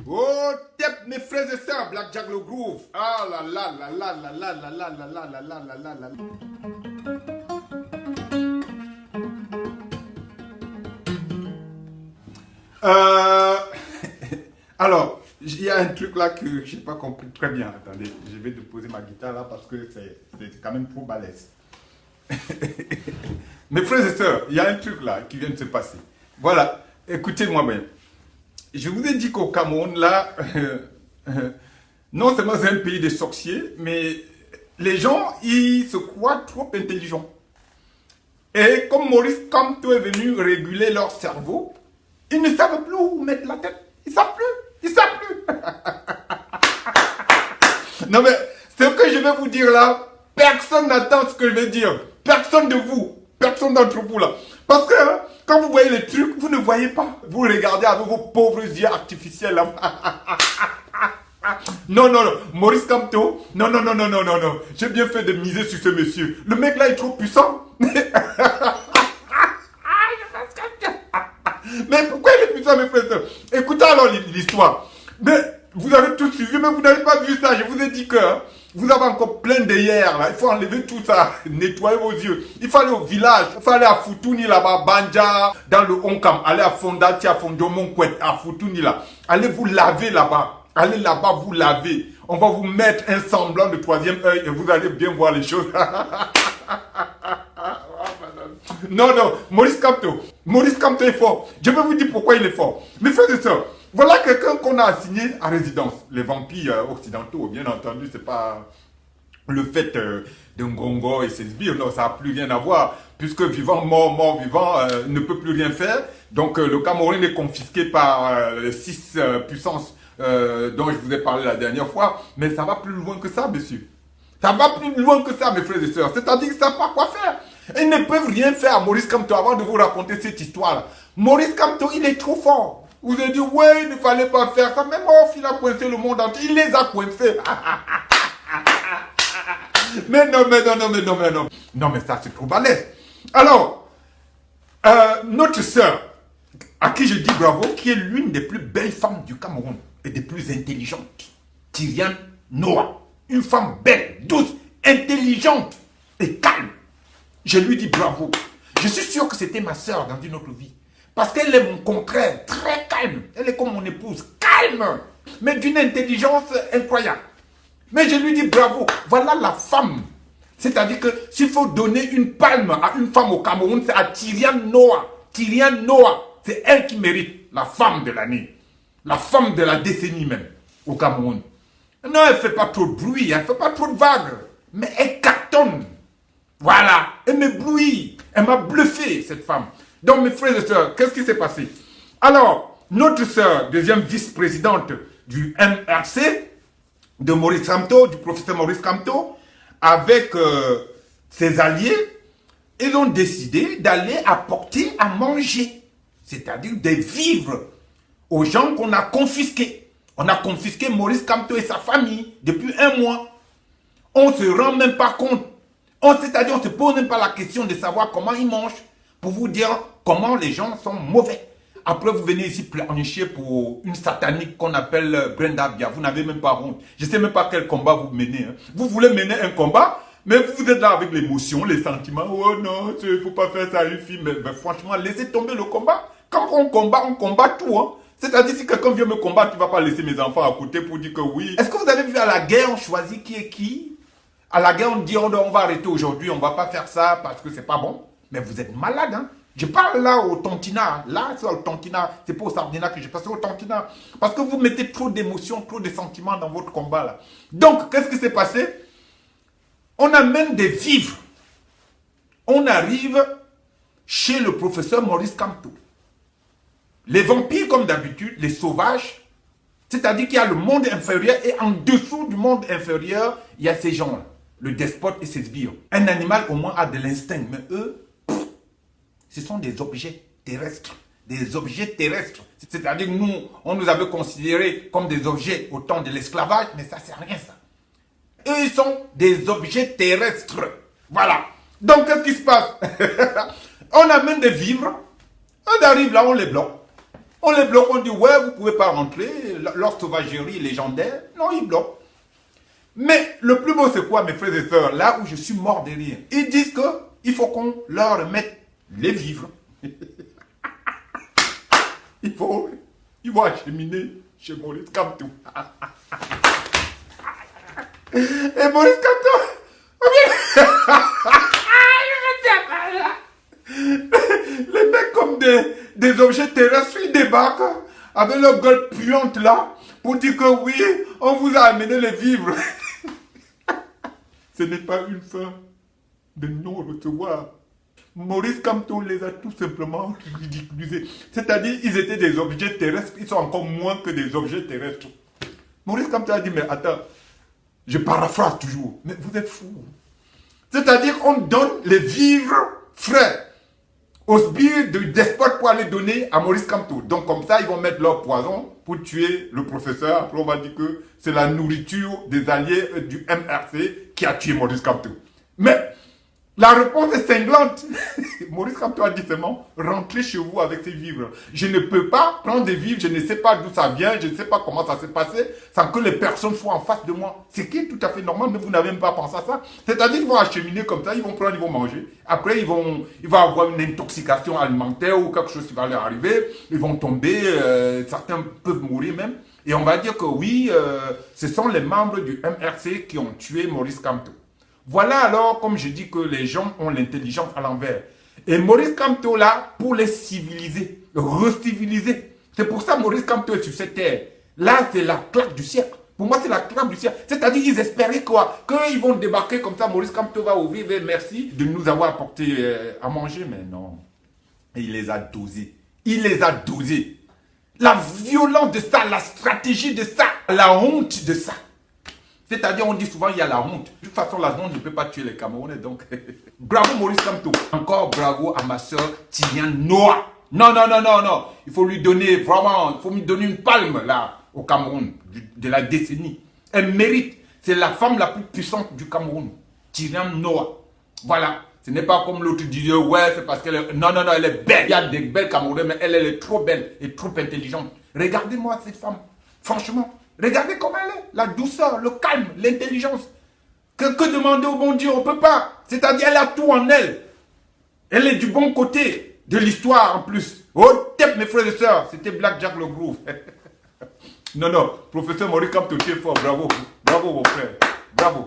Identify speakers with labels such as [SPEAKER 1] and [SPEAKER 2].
[SPEAKER 1] Oh, tep, mes frères et sœurs, Black Jack le Groove. Ah là là là là là là là là là là là là là là là. Euh, Alors, il y a un truc là que je n'ai pas compris très bien. Attendez, je vais déposer ma guitare là parce que c'est quand même trop balèze. Mes frères et sœurs, il y a un truc là qui vient de se passer. Voilà, écoutez-moi bien. Je vous ai dit qu'au Cameroun, là, non seulement c'est un pays de sorciers, mais les gens, ils se croient trop intelligents. Et comme Maurice Kamto est venu réguler leur cerveau, ils ne savent plus où mettre la tête. Ils ne savent plus. Ils ne savent plus. Non mais, ce que je vais vous dire là, personne n'attend ce que je vais dire. Personne de vous. Personne d'entre vous là. Parce que hein, quand vous voyez les trucs, vous ne voyez pas. Vous regardez avec vos pauvres yeux artificiels là. Non, non, non. Maurice Kamto. Non, non, non, non, non, non, non. J'ai bien fait de miser sur ce monsieur. Le mec là est trop puissant. Mais pourquoi il est puissant, mes frères? Écoutez alors l'histoire. Mais vous avez tout suivi, mais vous n'avez pas vu ça. Je vous ai dit que hein, vous avez encore plein d'hier là. Il faut enlever tout ça, nettoyer vos yeux. Il faut aller au village. Il faut aller à Futuni là-bas, Banja, dans le Onkam. Aller à Fondati, à Fondomonkwet, à Futuni là. Allez vous laver là-bas. Allez là-bas vous laver. On va vous mettre un semblant de troisième œil et vous allez bien voir les choses. Non, non, Maurice Kamto est fort. Je vais vous dire pourquoi il est fort. Mes frères et sœurs, voilà quelqu'un qu'on a assigné à résidence. Les vampires occidentaux, bien entendu, c'est pas le fait de Ngongo et ses sbires. Non, ça n'a plus rien à voir. Puisque vivant, mort, vivant, ne peut plus rien faire. Donc le Cameroun est confisqué par les 6 puissances dont je vous ai parlé la dernière fois. Mais ça va plus loin que ça, messieurs. Ça va plus loin que ça, mes frères et sœurs. C'est-à-dire qu'ils ne savent pas quoi faire. Ils ne peuvent rien faire à Maurice Kamto avant de vous raconter cette histoire-là. Maurice Kamto, il est trop fort. Vous avez dit, ouais, il ne fallait pas faire ça. Même Off, il a coincé le monde entier. Il les a coincés. Mais non, mais non, non, mais non, mais non. Non, mais ça, c'est trop balèze. Alors, notre sœur, à qui je dis bravo, qui est l'une des plus belles femmes du Cameroun et des plus intelligentes, Tyriane Noah. Une femme belle, douce, intelligente et calme. Je lui dis bravo. Je suis sûr que c'était ma sœur dans une autre vie. Parce qu'elle est mon contraire, très calme. Elle est comme mon épouse, calme, mais d'une intelligence incroyable. Mais je lui dis bravo. Voilà la femme. C'est-à-dire que s'il faut donner une palme à une femme au Cameroun, c'est à Tyriane Noah. Tyriane Noah, c'est elle qui mérite la femme de l'année. La femme de la décennie même, au Cameroun. Non, elle ne fait pas trop de bruit, elle ne fait pas trop de vagues. Mais elle cartonne. Voilà, elle m'éblouit, elle m'a bluffé, cette femme. Donc, mes frères et sœurs, qu'est-ce qui s'est passé? Alors, notre sœur, deuxième vice-présidente du MRC, de Maurice Kamto, du professeur Maurice Kamto, avec ses alliés, ils ont décidé d'aller apporter à manger, c'est-à-dire des vivres aux gens qu'on a confisqués. On a confisqué Maurice Kamto et sa famille depuis 1 mois. On ne se rend même pas compte. C'est-à-dire, on ne se pose même pas la question de savoir comment ils mangent pour vous dire comment les gens sont mauvais. Après, vous venez ici planifier pour une satanique qu'on appelle Brenda Bia. Vous n'avez même pas honte. Je ne sais même pas quel combat vous menez. Hein. Vous voulez mener un combat, mais vous êtes là avec l'émotion, les sentiments. Oh non, il ne faut pas faire ça à une fille. Mais franchement, laissez tomber le combat. Quand on combat tout. Hein. C'est-à-dire, si quelqu'un vient me combattre, tu ne vas pas laisser mes enfants à côté pour dire que oui. Est-ce que vous avez vu à la guerre, on choisit qui est qui? À la guerre, on dit on va arrêter aujourd'hui, on ne va pas faire ça parce que c'est pas bon. Mais vous êtes malade, hein. Je parle là au Tontina. Là, c'est au Tontina. C'est pas au Sardina que je passe, au Tontina. Parce que vous mettez trop d'émotions, trop de sentiments dans votre combat là. Donc, qu'est-ce qui s'est passé? On amène des vivres. On arrive chez le professeur Maurice Kamto. Les vampires, comme d'habitude, les sauvages, c'est-à-dire qu'il y a le monde inférieur et en dessous du monde inférieur, il y a ces gens-là. Le despote et ses sbires. Un animal au moins a de l'instinct, mais eux, ce sont des objets terrestres. Des objets terrestres. C'est-à-dire que nous, on nous avait considérés comme des objets au temps de l'esclavage, mais ça, c'est rien ça. Eux, ils sont des objets terrestres. Voilà. Donc, qu'est-ce qui se passe? On amène des vivres, on arrive là, on les bloque. On les bloque, on dit, ouais, vous ne pouvez pas rentrer, leur sauvagerie légendaire. Non, ils bloquent. Mais le plus beau, c'est quoi, mes frères et sœurs? Là où je suis mort de rire. Ils disent qu'il faut qu'on leur mette les vivres. Ils vont acheminer chez Maurice Kamto. Et Maurice Kamto, les mecs comme des objets terrestres, ils débarquent avec leur gueule puante là pour dire que oui, on vous a amené les vivres. Ce n'est pas une fin de non-recevoir. Maurice Kamto les a tout simplement ridiculisés. C'est-à-dire, ils étaient des objets terrestres, ils sont encore moins que des objets terrestres. Maurice Kamto a dit, mais attends, je paraphrase toujours, mais vous êtes fous. C'est-à-dire, on donne les vivres frais au sbires du despote pour aller donner à Maurice Kamto. Donc comme ça, ils vont mettre leur poison pour tuer le professeur. Après, on va dire que c'est la nourriture des alliés du MRC qui a tué Maurice Kamto. Mais la réponse est cinglante. Maurice Kamto a dit seulement, rentrez chez vous avec ces vivres. Je ne peux pas prendre des vivres, je ne sais pas d'où ça vient, je ne sais pas comment ça s'est passé, sans que les personnes soient en face de moi. Ce qui est tout à fait normal, mais vous n'avez même pas pensé à ça. C'est-à-dire qu'ils vont acheminer comme ça, ils vont prendre, ils vont manger. Après, il va avoir une intoxication alimentaire ou quelque chose qui va leur arriver. Ils vont tomber, certains peuvent mourir même. Et on va dire que oui, ce sont les membres du MRC qui ont tué Maurice Kamto. Voilà alors, comme je dis, que les gens ont l'intelligence à l'envers. Et Maurice Kamto là, pour les civiliser, reciviliser. C'est pour ça que Maurice Kamto est sur cette terre. Là, c'est la claque du siècle. Pour moi, c'est la claque du siècle. C'est-à-dire, ils espéraient quoi? Qu'ils vont débarquer comme ça, Maurice Kamto va ouvrir, merci de nous avoir apporté à manger. Mais non. Et il les a dosés. Il les a dosés. La violence de ça, la stratégie de ça, la honte de ça. C'est-à-dire, on dit souvent, il y a la honte. De toute façon, la honte ne peut pas tuer les Camerounais. Donc, bravo Maurice Kamto. Encore bravo à ma soeur Tiliane Noah. Non, non, non, non, non. Il faut lui donner vraiment, il faut lui donner une palme là, au Cameroun, de la décennie. Elle mérite. C'est la femme la plus puissante du Cameroun. Tiliane Noah. Voilà. Ce n'est pas comme l'autre disait, ouais, c'est parce qu'elle est... Non, non, non, elle est belle. Il y a des belles Camerounais, mais elle est trop belle et trop intelligente. Regardez-moi cette femme. Franchement. Regardez comment elle est, la douceur, le calme, l'intelligence. Que demander au bon Dieu, on ne peut pas. C'est-à-dire, elle a tout en elle. Elle est du bon côté de l'histoire en plus. Oh, tête, mes frères et sœurs, c'était Black Jack le Groove. Non, non, professeur Maurice Kamto, tu es fort, bravo. Bravo, mon frère. Bravo.